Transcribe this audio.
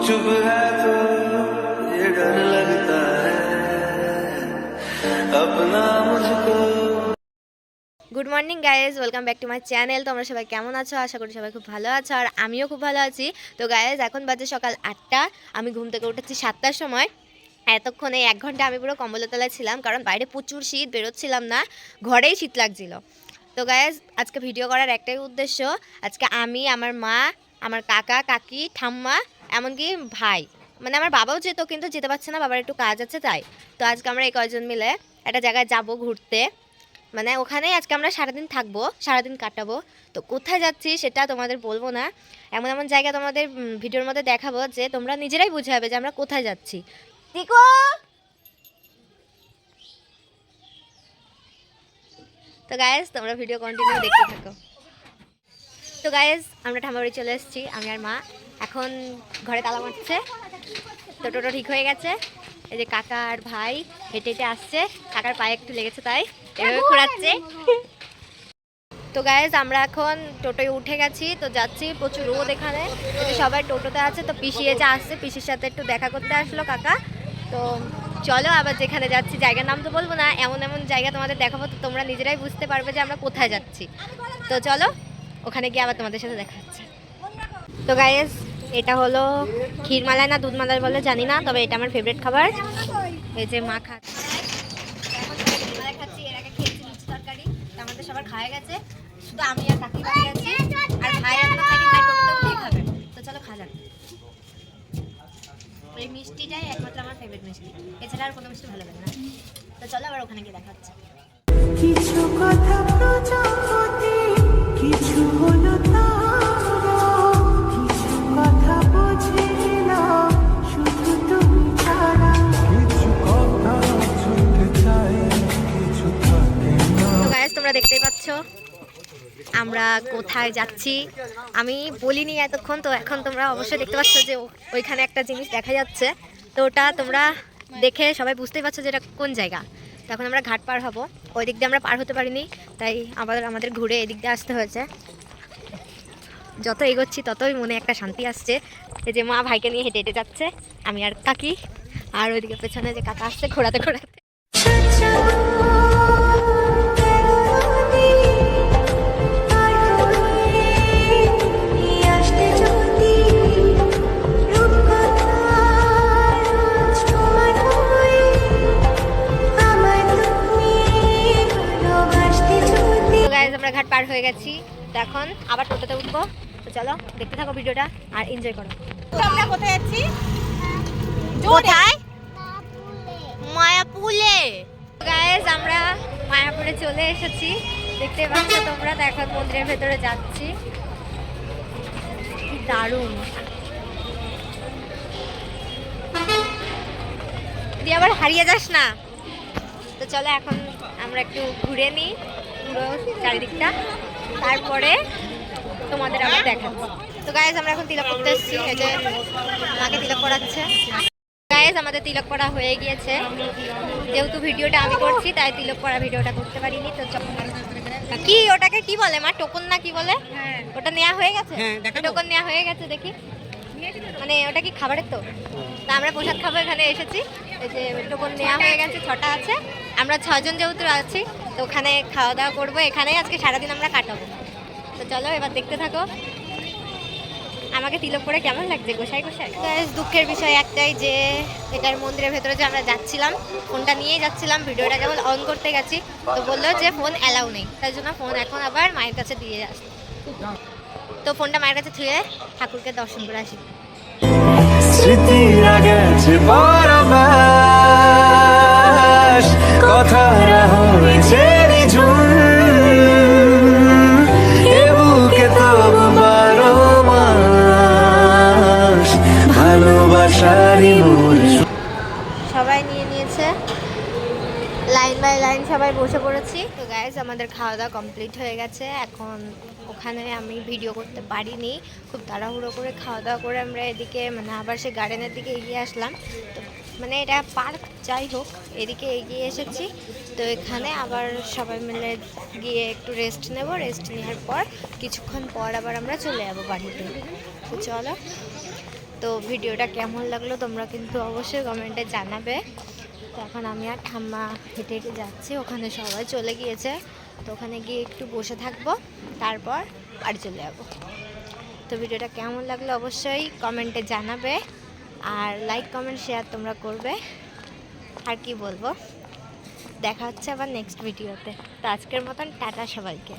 चुप है तो ये डर लगता है अपना मुझको। Good morning guys, welcome back to my channel. তোমরা সবাই কেমন আছো? আশা করি সবাই খুব ভালো আছো, আর আমিও খুব ভালো আছি। তো গাইজ, এখন বাজে সকাল 8টা। আমি ঘুম থেকে উঠেছি 7টার সময়। এতক্ষণে 1 ঘন্টা আমি পুরো কম্বলের তলায় ছিলাম, কারণ বাইরে প্রচুর শীত, বেরোচ্ছিলাম না, ঘরেই শীত লাগছিল। তো গাইজ, আজকে ভিডিও করার একটাই উদ্দেশ্য। আজকে আমি, আমার মা, আমার কাকা কাকি ঠাম্মা, এমনকি ভাই, মানে আমার বাবাও যেত, কিন্তু যেতে পারছে না, বাবার একটু কাজ আছে তাই। তো আজকে আমরা এই কয়জন মিলে একটা জায়গায় যাব ঘুরতে, মানে ওখানেই আজকে আমরা সারাদিন থাকবো, সারাদিন কাটাবো। তো কোথায় যাচ্ছি সেটা তোমাদের বলবো না, এমন এমন জায়গা তোমাদের ভিডিওর মধ্যে দেখাবো যে তোমরা নিজেরাই বুঝে যাবে যে আমরা কোথায় যাচ্ছি। দেখো, তো গাইজ তোমরা ভিডিও কন্টিনিউ দেখতে থাকো। তো গাইজ, আমরা ঠাম্মাবাড়ি চলে এসেছি, আমি আর মা। এখন ঘরে তালা মারছে। তো টোটো ঠিক হয়ে গেছে। এই যে কাকা আর ভাই হেঁটে হেঁটে আসছে, কাকার পায়ে একটু লেগেছে তাই এভাবে ঘোরাচ্ছে। তো গাইজ, আমরা এখন টোটোয় উঠে গেছি, তো যাচ্ছি। প্রচুর রোদ এখানে, সবাই টোটোতে আছে। তো পিসি এসে আসছে, পিসির সাথে একটু দেখা করতে আসলো কাকা। তো চলো আবার যেখানে যাচ্ছি, জায়গার নাম তো বলবো না, এমন এমন জায়গা তোমাদের দেখাবো, তো তোমরা নিজেরাই বুঝতে পারবে যে আমরা কোথায় যাচ্ছি। তো চলো, ওখানে গিয়ে আবার তোমাদের সাথে দেখা হচ্ছে। তো গাইজ, এটা হলো ক্ষীরমালাই না দুধমালাই বলে জানি না, তবে এটা আমার ফেভারিট খাবার। এই যে মা খাচ্ছে, খাচ্ছি, এর আগে খেয়েছি মিষ্টি তরকারি। আমাদের সবার খাওয়া গেছে, শুধু আমি আর কাকি বাকি আছি, আর ভাই এখনো খাইনি, ভাই টোটোতে উঠেই খাবে। তো চলো খাওয়া যাক। এই মিষ্টিটাই একমাত্র আমার ফেভারিট মিষ্টি, এছাড়া আর কোনো মিষ্টি ভালো লাগে না। তো চলো আবার ওখানে গিয়ে দেখা হচ্ছে। কিছু কথা প্রজাপতি, কিছু হলো তারা, কিছু কথা বুঝি না শুধু তুমি ছাড়া, কিছু কথা ছুটে চাই, কিছু থাকে না। তো গাইস, তোমরা দেখতেই পাচ্ছ আমরা কোথায় যাচ্ছি। আমি বলিনি এতক্ষণ, তো এখন তোমরা অবশ্যই দেখতে পাচ্ছ যে ওইখানে একটা জিনিস দেখা যাচ্ছে। তো ওটা তোমরা দেখে সবাই বুঝতেই পারছো যে এটা কোন জায়গা। তখন আমরা ঘাট পার হব, ওই দিক দিয়ে আমরা পার হতে পারিনি, তাই আবার আমাদের ঘুরে এদিক দিয়ে আসতে হয়েছে। যত এগোচ্ছি ততই মনে একটা শান্তি আসছে। এই যে মা ভাইকে নিয়ে হেঁটে হেঁটে যাচ্ছে, আমি আর কাকি, আর ওইদিকে পেছনে যে কাকা আসছে ঘোরাতে ঘোরাতে। আমরা ঘাট পার হয়ে গেছি, তো এখন আবার টোটোতে উঠবো। তো চলো দেখতে থাকো ভিডিওটা আর এনজয় করো। আমরা কোথায় যাচ্ছি? কোথায়? মায়াপুরে। গাইস, আমরা মায়াপুরে চলে এসেছি, দেখতে পাচ্ছ তোমরা। তো এখন মন্দিরের ভেতরে যাচ্ছি, কি দারুণ। দিয়ে আবার হারিয়ে যাস না। তো চলো এখন আমরা একটু ঘুরে নিই পুরো চারিদিকটা, তারপরে তোমাদের আবার দেখাচ্ছি। তো গাইজ, আমরা এখন তিলক করতে এসেছি, এই যে মাকে তিলক করাচ্ছে। গাইজ, আমাদের তিলক করা হয়ে গিয়েছে। যেহেতু ভিডিওটা আমি করছি, তাই তিলক করা ভিডিওটা করতে পারিনি। তো কি ওটাকে কি বলে মা, টোকন না কি বলে? ওটা নেওয়া হয়ে গেছে, টোকন নেওয়া হয়ে গেছে দেখি। মানে ওটা কি খাবারের? তো আমরা প্রসাদ খাবো, এখানে এসেছি। এই যে টোকন নেওয়া হয়ে গেছে, 6টা আছে, আমরা 6 জন যেহেতু আছি, তো ওখানে খাওয়া দাওয়া করবো। এখানেই আজকে সারাদিন আমরা কাটাবো। তো চলো এবার দেখতে থাকো আমাকে তিলক করে কেমন লাগছে গোসাই গোসাই। দুঃখের বিষয় একটাই যে এটার মন্দিরের ভেতরে যে আমরা যাচ্ছিলাম, ফোনটা নিয়েই যাচ্ছিলাম, ভিডিওটা কেবল অন করতে গেছি, তো বললো যে ফোন অ্যালাউ নেই, তাই জন্য ফোন এখন আবার মায়ের কাছে দিয়ে আসি। তো ফোনটা মায়ের কাছে থুয়ে ঠাকুরকে দর্শন করে আসি। স্মৃতিরা গেছে পরবাস, কথারা হয়েছে নিঝুম, এ বুকে তবু 12 মাস ভালোবাসারই মূল। সবাই নিয়ে নিয়েছে, লাইন বাই লাইন সবাই বসে পড়েছি। তো গাইজ, আমাদের খাওয়া দাওয়া কমপ্লিট হয়ে গেছে। এখন ওখানে আমি ভিডিও করতে পারিনি, খুব তাড়াহুড়ো করে খাওয়া দাওয়া করে আমরা এদিকে মানে আবার সে গার্ডেনের দিকে এগিয়ে আসলাম। তো মানে এটা পার্ক, যাই হোক এদিকে এগিয়ে এসেছি। তো এখানে আবার সবাই মিলে গিয়ে একটু রেস্ট নেব, রেস্ট নেওয়ার পর কিছুক্ষণ পর আবার আমরা চলে যাবো বাড়িতে। তো চলো, তো ভিডিওটা কেমন লাগলো তোমরা কিন্তু অবশ্যই কমেন্টে জানাবে। তো এখন আমি আর ঠাম্মা হেঁটে হেঁটে যাচ্ছি, ওখানে সবাই চলে গিয়েছে, তো ওখানে গিয়ে একটু বসে থাকবো, তারপর বাড়ি চলে যাবো। তো ভিডিওটা কেমন লাগলো অবশ্যই কমেন্টে জানাবে, আর লাইক কমেন্ট শেয়ার তোমরা করবে। আর কি বলবো, দেখা হচ্ছে আবার নেক্সট ভিডিওতে। তো আজকের মতন টাটা সবাইকে।